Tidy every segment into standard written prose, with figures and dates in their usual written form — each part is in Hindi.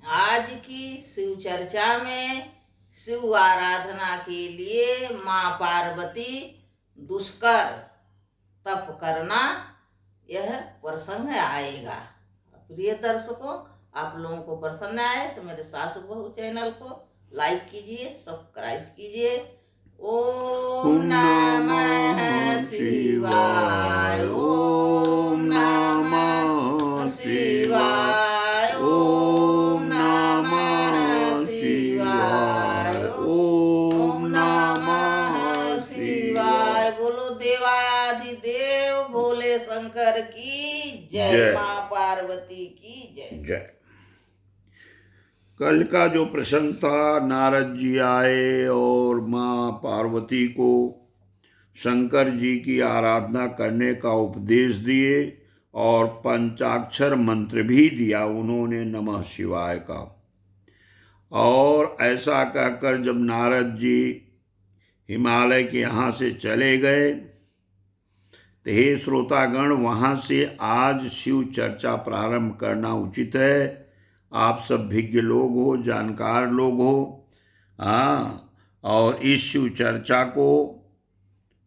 आज की शिव चर्चा में शिव आराधना के लिए माँ पार्वती दुष्कर तप करना यह प्रसंग आएगा। प्रिय दर्शकों, आप लोगों को पसंद आए तो मेरे सासु बहू चैनल को लाइक कीजिए, सब्सक्राइब कीजिए। ओम नमः शिवाय, ओम नमः शिवाय, ओम नमः शिवाय, ओम नमः शिवाय। बोलो देवादिदेव भोले शंकर की जय, माँ पार्वती की जय। कल का जो प्रसंग था, नारद जी आए और माँ पार्वती को शंकर जी की आराधना करने का उपदेश दिए और पंचाक्षर मंत्र भी दिया उन्होंने, नमः शिवाय का। और ऐसा कहकर जब नारद जी हिमालय के यहाँ से चले गए तो हे श्रोतागण, वहाँ से आज शिव चर्चा प्रारंभ करना उचित है। आप सब विज्ञ लोग हो, जानकार लोग हो। और इस शिव चर्चा को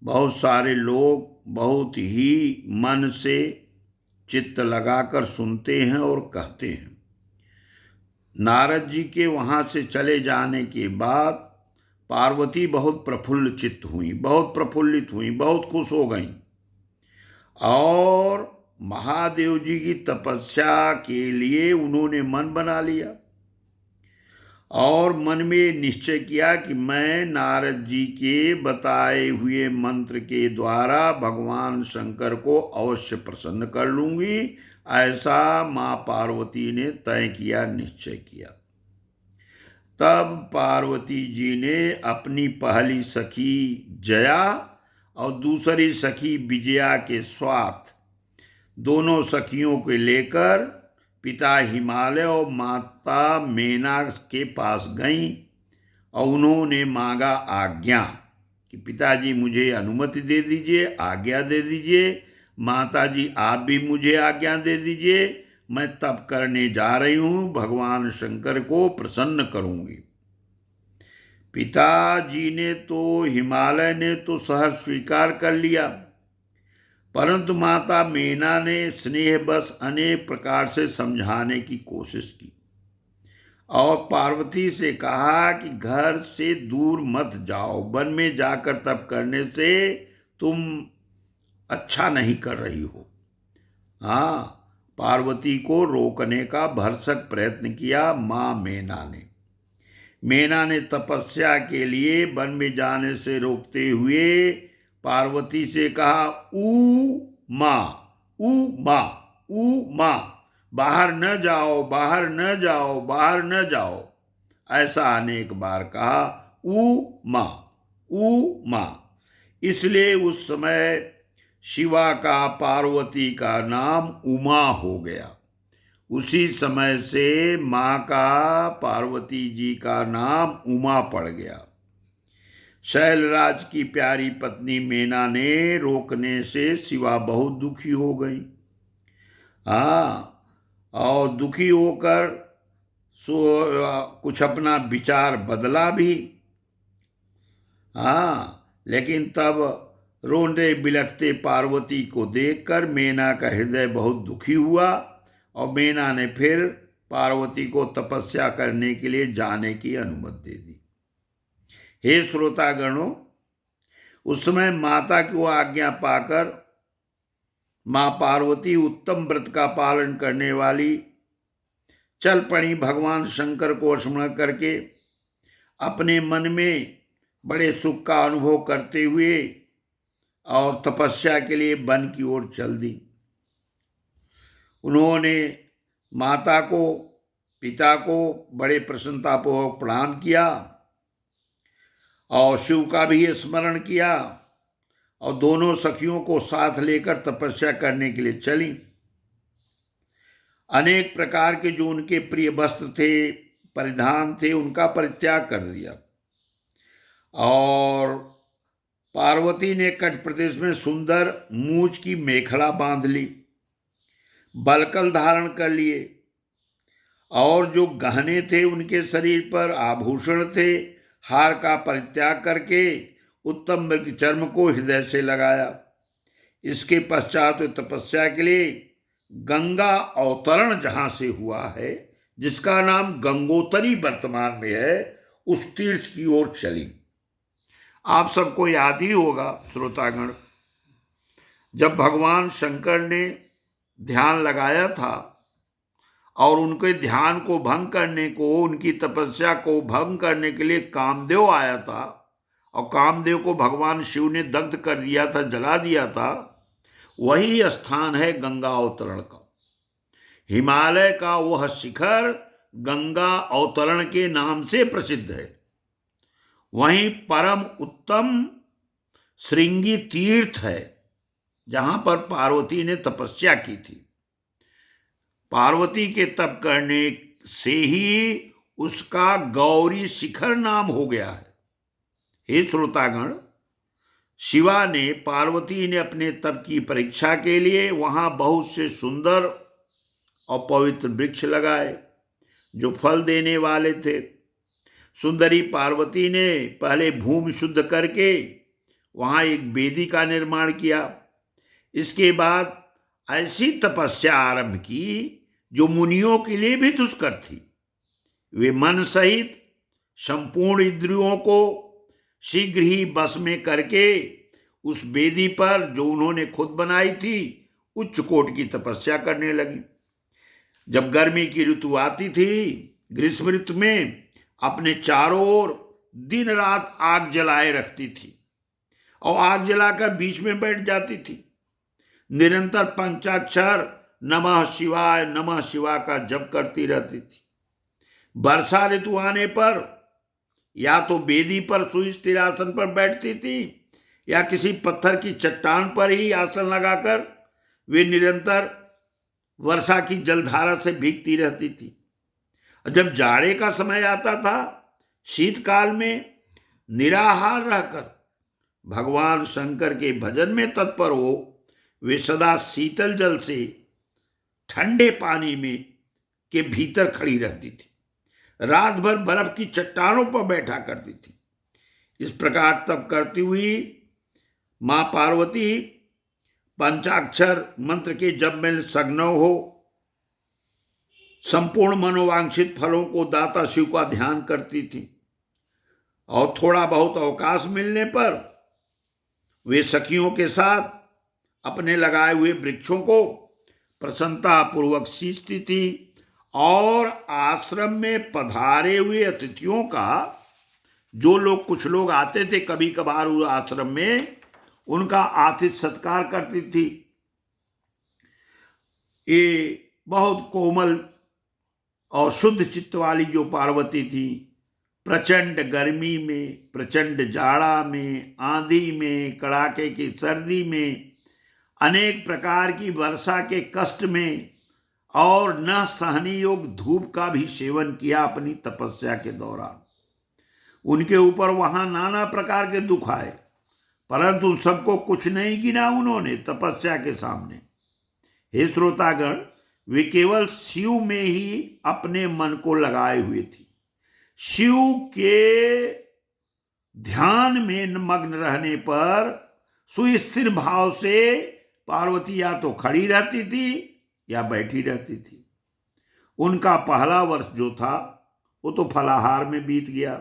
बहुत सारे लोग बहुत ही मन से चित्त लगाकर सुनते हैं और कहते हैं। नारद जी के वहाँ से चले जाने के बाद पार्वती बहुत प्रफुल्ल चित्त हुई, बहुत प्रफुल्लित हुई, बहुत खुश हो गईं और महादेव जी की तपस्या के लिए उन्होंने मन बना लिया और मन में निश्चय किया कि मैं नारद जी के बताए हुए मंत्र के द्वारा भगवान शंकर को अवश्य प्रसन्न कर लूंगी। ऐसा माँ पार्वती ने तय किया, निश्चय किया। तब पार्वती जी ने अपनी पहली सखी जया और दूसरी सखी विजया के साथ दोनों सखियों को लेकर पिता हिमालय और माता मेना के पास गईं और उन्होंने मांगा आज्ञा कि पिताजी मुझे अनुमति दे दीजिए, आज्ञा दे दीजिए। माताजी आप भी मुझे आज्ञा दे दीजिए, मैं तप करने जा रही हूँ, भगवान शंकर को प्रसन्न करूँगी। पिताजी ने तो, हिमालय ने तो सहर्ष स्वीकार कर लिया, परंतु माता मेना ने स्नेहवश अनेक प्रकार से समझाने की कोशिश की और पार्वती से कहा कि घर से दूर मत जाओ, वन में जाकर तप करने से तुम अच्छा नहीं कर रही हो। पार्वती को रोकने का भरसक प्रयत्न किया माँ मेना ने। मेना ने तपस्या के लिए वन में जाने से रोकते हुए पार्वती से कहा, ऊ माँ, ऊ माँ, ऊ माँ, बाहर न जाओ, बाहर न जाओ, बाहर न जाओ। ऐसा अनेक बार कहा, ऊ माँ, ऊ माँ। इसलिए उस समय शिवा का पार्वती का नाम उमा हो गया। उसी समय से माँ का पार्वती जी का नाम उमा पड़ गया। शैलराज की प्यारी पत्नी मेना ने रोकने से शिवा बहुत दुखी हो गई। और दुखी होकर कुछ अपना विचार बदला भी। लेकिन तब रोने बिलखते पार्वती को देखकर मेना का हृदय बहुत दुखी हुआ और मेना ने फिर पार्वती को तपस्या करने के लिए जाने की अनुमति दे दी। हे श्रोतागणों, उस समय माता की आज्ञा पाकर माँ पार्वती उत्तम व्रत का पालन करने वाली चल पड़ी भगवान शंकर को स्मरण करके। अपने मन में बड़े सुख का अनुभव करते हुए और तपस्या के लिए वन की ओर चल दी। उन्होंने माता को, पिता को बड़े प्रसन्नतापूर्वक प्रणाम किया और शिव का भी स्मरण किया और दोनों सखियों को साथ लेकर तपस्या करने के लिए चली। अनेक प्रकार के जो उनके प्रिय वस्त्र थे, परिधान थे, उनका परित्याग कर दिया और पार्वती ने कट प्रदेश में सुंदर मूछ की मेखला बांध ली, बलकल धारण कर लिए और जो गहने थे उनके शरीर पर, आभूषण थे, हार का परित्याग करके उत्तम मृग चर्म को हृदय से लगाया। इसके पश्चात तपस्या के लिए गंगा अवतरण जहां से हुआ है, जिसका नाम गंगोत्री वर्तमान में है, उस तीर्थ की ओर चली। आप सबको याद ही होगा श्रोतागण, जब भगवान शंकर ने ध्यान लगाया था और उनके ध्यान को भंग करने को, उनकी तपस्या को भंग करने के लिए कामदेव आया था और कामदेव को भगवान शिव ने दग्ध कर दिया था, जला दिया था, वही स्थान है गंगा अवतरण का। हिमालय का वह शिखर गंगा अवतरण के नाम से प्रसिद्ध है। वहीं परम उत्तम श्रृंगी तीर्थ है जहां पर पार्वती ने तपस्या की थी। पार्वती के तप करने से ही उसका गौरी शिखर नाम हो गया है। हे श्रोतागण, शिवा ने, पार्वती ने अपने तप की परीक्षा के लिए वहां बहुत से सुंदर और पवित्र वृक्ष लगाए जो फल देने वाले थे। सुंदरी पार्वती ने पहले भूमि शुद्ध करके वहां एक वेदी का निर्माण किया। इसके बाद ऐसी तपस्या आरंभ की जो मुनियों के लिए भी दुष्कर थी। वे मन सहित संपूर्ण इंद्रियों को शीघ्र ही बस में करके उस वेदी पर, जो उन्होंने खुद बनाई थी, उच्च कोटि की तपस्या करने लगी। जब गर्मी की ऋतु आती थी, ग्रीष्म ऋतु में अपने चारों ओर दिन रात आग जलाए रखती थी और आग जलाकर बीच में बैठ जाती थी। निरंतर पंचाक्षर नमः शिवाय का जप करती रहती थी। वर्षा ऋतु आने पर या तो वेदी पर सुई स्थिर आसन पर बैठती थी या किसी पत्थर की चट्टान पर ही आसन लगाकर वे निरंतर वर्षा की जलधारा से भीगती रहती थी। जब जाड़े का समय आता था, शीतकाल में निराहार रहकर भगवान शंकर के भजन में तत्पर हो वे सदा शीतल जल से ठंडे पानी में के भीतर खड़ी रहती थी, रात भर बर्फ की चट्टानों पर बैठा करती थी। इस प्रकार तप करती हुई मां पार्वती पंचाक्षर मंत्र के जप में सघन हो संपूर्ण मनोवांछित फलों को दाता शिव का ध्यान करती थी और थोड़ा बहुत अवकाश मिलने पर वे सखियों के साथ अपने लगाए हुए वृक्षों को प्रसन्नता पूर्वक सींचती थी और आश्रम में पधारे हुए अतिथियों का, जो लोग, कुछ लोग आते थे कभी कभार उस आश्रम में, उनका आतिथ्य सत्कार करती थी। ये बहुत कोमल और शुद्ध चित्त वाली जो पार्वती थी, प्रचंड गर्मी में, प्रचंड जाड़ा में, आंधी में, कड़ाके की सर्दी में, अनेक प्रकार की वर्षा के कष्ट में और न सहने योग्य धूप का भी सेवन किया अपनी तपस्या के दौरान। उनके ऊपर वहां नाना प्रकार के दुख आए, परंतु सबको कुछ नहीं गिना उन्होंने तपस्या के सामने। हे श्रोतागण, वे केवल शिव में ही अपने मन को लगाए हुए थी। शिव के ध्यान में मग्न रहने पर सुस्थिर भाव से पार्वती या तो खड़ी रहती थी या बैठी रहती थी। उनका पहला वर्ष जो था वो तो फलाहार में बीत गया।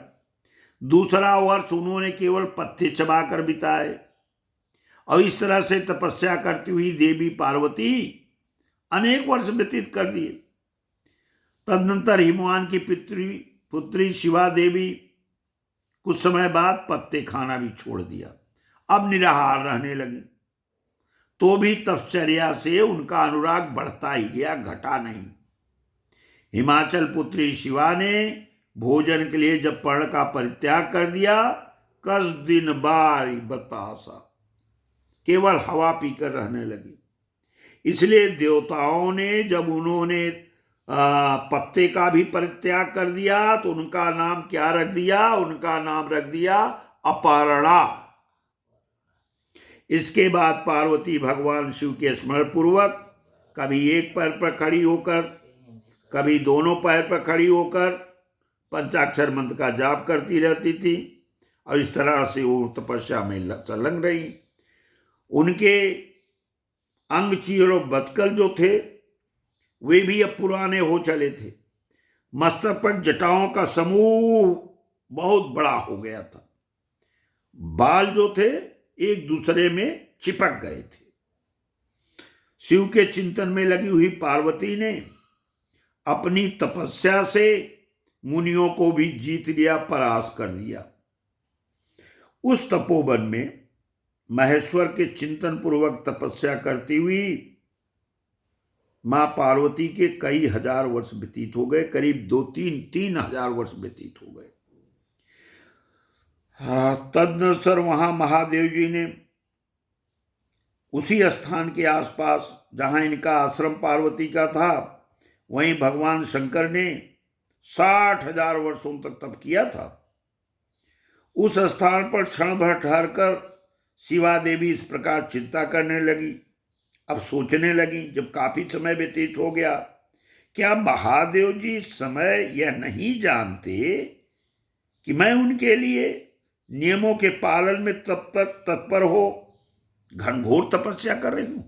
दूसरा वर्ष उन्होंने केवल पत्ते चबाकर बिताए और इस तरह से तपस्या करती हुई देवी पार्वती अनेक वर्ष व्यतीत कर दिए। तदनंतर हिमवान की पुत्री शिवा देवी कुछ समय बाद पत्ते खाना भी छोड़ दिया, अब निराहार रहने लगी। तो भी तपश्चर्या से उनका अनुराग बढ़ता ही गया, घटा नहीं। हिमाचल पुत्री शिवा ने भोजन के लिए जब पर्ण का परित्याग कर दिया, कस दिन बारी बतासा, केवल हवा पीकर रहने लगी। इसलिए देवताओं ने जब उन्होंने पत्ते का भी परित्याग कर दिया तो उनका नाम क्या रख दिया? उनका नाम रख दिया अपर्णा। इसके बाद पार्वती भगवान शिव के स्मरण पूर्वक कभी एक पैर पर खड़ी होकर कभी दोनों पैर पर खड़ी होकर पंचाक्षर मंत्र का जाप करती रहती थी और इस तरह से वो तपस्या में संलग्न रही। उनके अंग चीर और बतकल जो थे वे भी अब पुराने हो चले थे। मस्तक पर जटाओं का समूह बहुत बड़ा हो गया था। बाल जो थे एक दूसरे में चिपक गए थे। शिव के चिंतन में लगी हुई पार्वती ने अपनी तपस्या से मुनियों को भी जीत लिया, परास्त कर दिया। उस तपोवन में महेश्वर के चिंतन पूर्वक तपस्या करती हुई मां पार्वती के कई हजार वर्ष व्यतीत हो गए, करीब 2-3 हजार वर्ष व्यतीत हो गए। तदनुसार वहां महादेव जी ने उसी स्थान के आसपास जहां इनका आश्रम पार्वती का था, वहीं भगवान शंकर ने 60,000 वर्षों तक तप किया था। उस स्थान पर क्षण भर ठहरकर शिवा देवी इस प्रकार चिंता करने लगी। अब सोचने लगी, जब काफी समय व्यतीत हो गया, क्या महादेव जी इस समय यह नहीं जानते कि मैं उनके लिए नियमों के पालन में तब तक तत्पर हो घनघोर तपस्या कर रही हूं?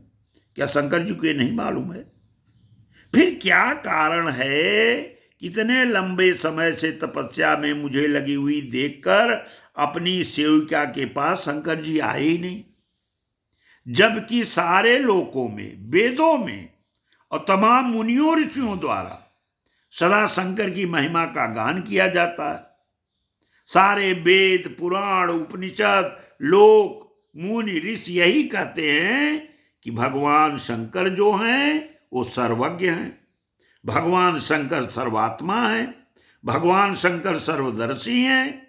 क्या शंकर जी को ये नहीं मालूम है? फिर क्या कारण है कितने लंबे समय से तपस्या में मुझे लगी हुई देखकर अपनी सेविका के पास शंकर जी आए ही नहीं, जबकि सारे लोकों में, वेदों में और तमाम मुनियों ऋषियों द्वारा सदा शंकर की महिमा का गान किया जाता है। सारे वेद, पुराण, उपनिषद, लोक, मुनि, ऋषि यही कहते हैं कि भगवान शंकर जो हैं वो सर्वज्ञ हैं, भगवान शंकर सर्वात्मा हैं, भगवान शंकर सर्वदर्शी हैं,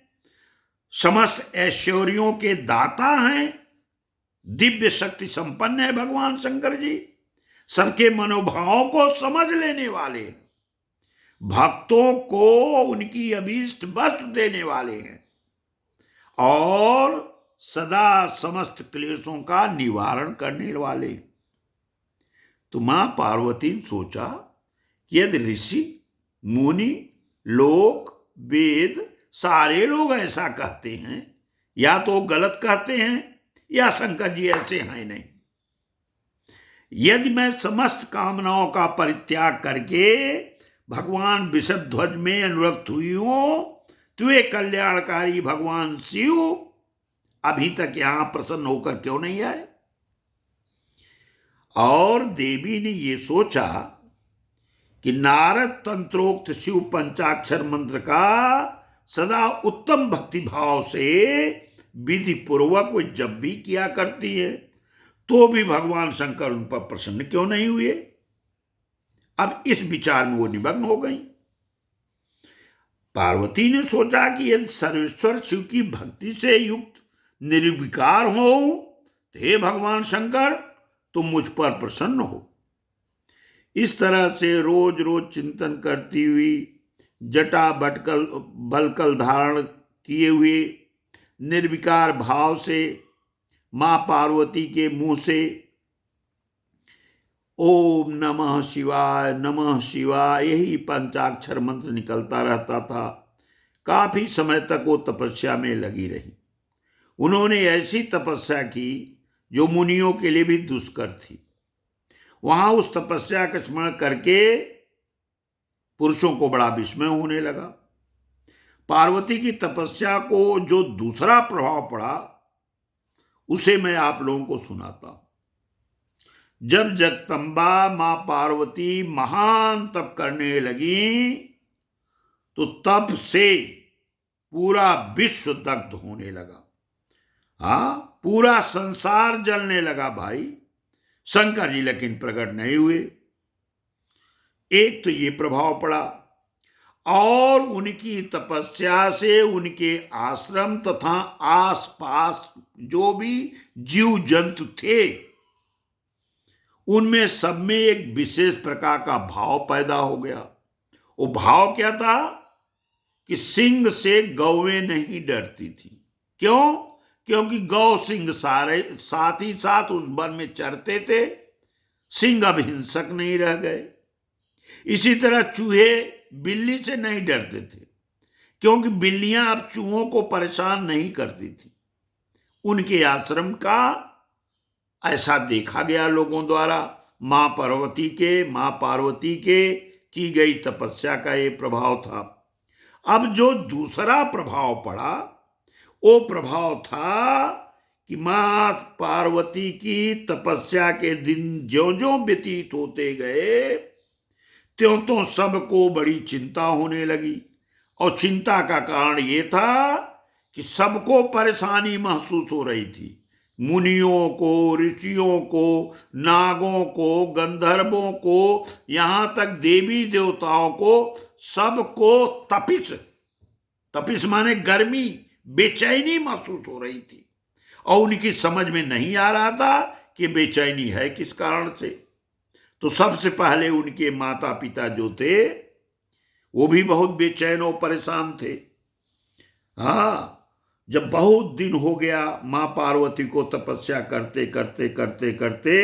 समस्त ऐश्वर्यों के दाता हैं, दिव्य शक्ति संपन्न है भगवान शंकर जी, सबके मनोभावों को समझ लेने वाले, भक्तों को उनकी अभीष्ट वस्तु देने वाले हैं और सदा समस्त क्लेशों का निवारण करने वाले। तो मां पार्वती ने सोचा कि यदि ऋषि, मुनि, लोक, वेद सारे लोग ऐसा कहते हैं, या तो गलत कहते हैं या शंकर जी ऐसे हैं नहीं। यदि मैं समस्त कामनाओं का परित्याग करके भगवान वृषभध्वज में अनुरक्त हुई हूं, तो वे कल्याणकारी भगवान शिव अभी तक यहां प्रसन्न होकर क्यों नहीं आए? और देवी ने ये सोचा कि नारद तंत्रोक्त शिव पंचाक्षर मंत्र का सदा उत्तम भक्ति भाव से विधि पूर्वक वो जब भी किया करती है, तो भी भगवान शंकर उन पर प्रसन्न क्यों नहीं हुए? अब इस विचार में वो निमग्न हो गई। पार्वती ने सोचा कि यदि सर्वेश्वर शिव की भक्ति से युक्त निर्विकार हो, तो हे भगवान शंकर, तुम मुझ पर प्रसन्न हो। इस तरह से रोज रोज चिंतन करती हुई, जटा बटकल बलकल धारण किए हुए निर्विकार भाव से मां पार्वती के मुंह से ओम नमः शिवाय यही पंचाक्षर मंत्र निकलता रहता था। काफी समय तक वो तपस्या में लगी रही। उन्होंने ऐसी तपस्या की जो मुनियों के लिए भी दुष्कर थी। वहां उस तपस्या का स्मरण करके पुरुषों को बड़ा विस्मय होने लगा। पार्वती की तपस्या को जो दूसरा प्रभाव पड़ा, उसे मैं आप लोगों को सुनाता हूं। जब जगदम्बा मां पार्वती महान तप करने लगी, तो तप से पूरा विश्व दग्ध होने लगा। पूरा संसार जलने लगा भाई। शंकर जी लेकिन प्रकट नहीं हुए। एक तो ये प्रभाव पड़ा, और उनकी तपस्या से उनके आश्रम तथा आसपास जो भी जीव जंतु थे, उनमें सब में एक विशेष प्रकार का भाव पैदा हो गया। वो भाव क्या था कि सिंह से गौएं नहीं डरती थी। क्यों? क्योंकि गौ सिंह सारे साथ ही साथ उस वन में चरते थे। सिंह अब हिंसक नहीं रह गए। इसी तरह चूहे बिल्ली से नहीं डरते थे, क्योंकि बिल्लियां अब चूहों को परेशान नहीं करती थी। उनके आश्रम का ऐसा देखा गया लोगों द्वारा। मां पार्वती के की गई तपस्या का ये प्रभाव था। अब जो दूसरा प्रभाव पड़ा वो प्रभाव था कि मां पार्वती की तपस्या के दिन ज्यों ज्यों व्यतीत होते गए त्यों त्यों सबको बड़ी चिंता होने लगी। और चिंता का कारण ये था कि सबको परेशानी महसूस हो रही थी। मुनियों को, ऋषियों को, नागों को, गंधर्वों को, यहां तक देवी देवताओं को, सबको तपिश माने गर्मी, बेचैनी महसूस हो रही थी। और उनकी समझ में नहीं आ रहा था कि बेचैनी है किस कारण से। तो सबसे पहले उनके माता पिता जो थे वो भी बहुत बेचैन और परेशान थे। हाँ, जब बहुत दिन हो गया मां पार्वती को तपस्या करते करते करते करते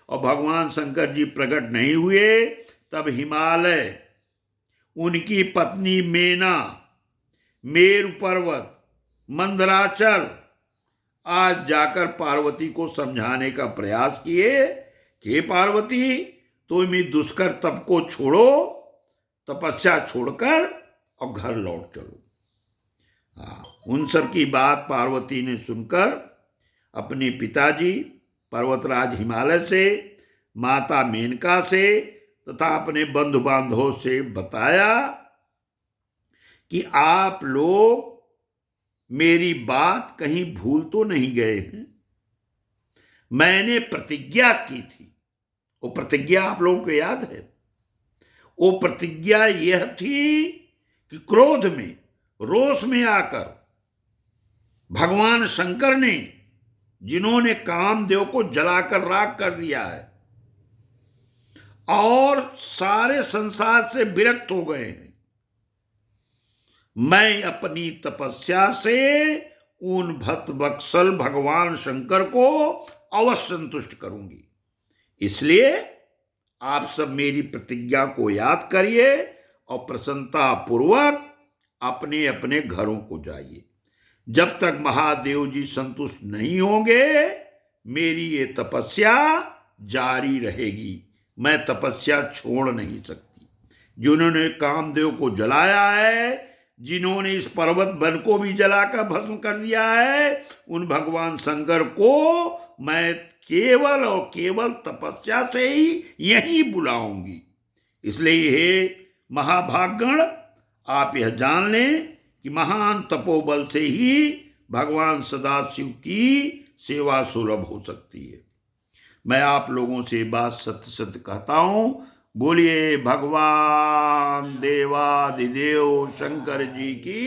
और भगवान शंकर जी प्रकट नहीं हुए, तब हिमालय, उनकी पत्नी मेना, मेरु पर्वत, मंदराचल आज जाकर पार्वती को समझाने का प्रयास किए कि पार्वती, तुम इस दुष्कर तप को छोड़ो, तपस्या छोड़कर और घर लौट चलो। उन सब की बात पार्वती ने सुनकर अपने पिताजी पर्वतराज हिमालय से, माता मेनका से तथा अपने बंधु बांधवों से बताया कि आप लोग मेरी बात कहीं भूल तो नहीं गए हैं। मैंने प्रतिज्ञा की थी, वो प्रतिज्ञा आप लोगों को याद है। वो प्रतिज्ञा यह थी कि क्रोध में, रोष में आकर भगवान शंकर ने, जिन्होंने कामदेव को जलाकर राख कर दिया है और सारे संसार से विरक्त हो गए हैं, मैं अपनी तपस्या से उन भक्तवत्सल भगवान शंकर को अवश्य संतुष्ट करूंगी। इसलिए आप सब मेरी प्रतिज्ञा को याद करिए और प्रसन्नता पूर्वक अपने अपने घरों को जाइए। जब तक महादेव जी संतुष्ट नहीं होंगे मेरी ये तपस्या जारी रहेगी। मैं तपस्या छोड़ नहीं सकती। जिन्होंने कामदेव को जलाया है, जिन्होंने इस पर्वत वन को भी जलाकर भस्म कर दिया है, उन भगवान शंकर को मैं केवल और केवल तपस्या से ही यहीं बुलाऊंगी। इसलिए हे महाभागगण, आप यह जान लें कि महान तपोबल से ही भगवान सदाशिव की सेवा सुलभ हो सकती है। मैं आप लोगों से बात सत्य सत्य कहता हूं। बोलिए भगवान देवादिदेव शंकर जी की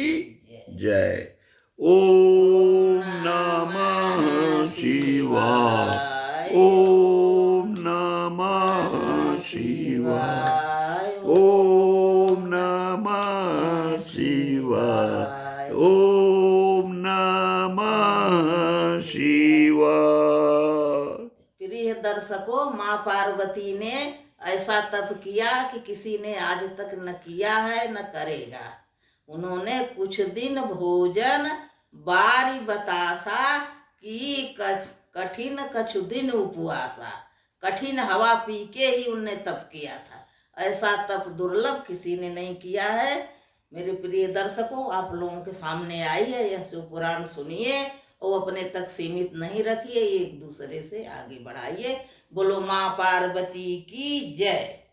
जय। ओम नमः शिवाय। ओम नमः शिवाय। ओम नमः शिवाय। ओम नमः शिवाय। प्रिय दर्शकों, माँ पार्वती ने ऐसा तप किया कि किसी ने आज तक न किया है न करेगा। उन्होंने कुछ दिन भोजन बारी बतासा की, कठिन कछु दिन उपवासा, कठिन हवा पी के ही उनने तप किया था। ऐसा तप दुर्लभ किसी ने नहीं किया है। मेरे प्रिय दर्शकों, आप लोगों के सामने आई है, यह शिव पुराण सुनिए और अपने तक सीमित नहीं रखिए, एक दूसरे से आगे बढ़ाइए। बोलो माँ पार्वती की जय।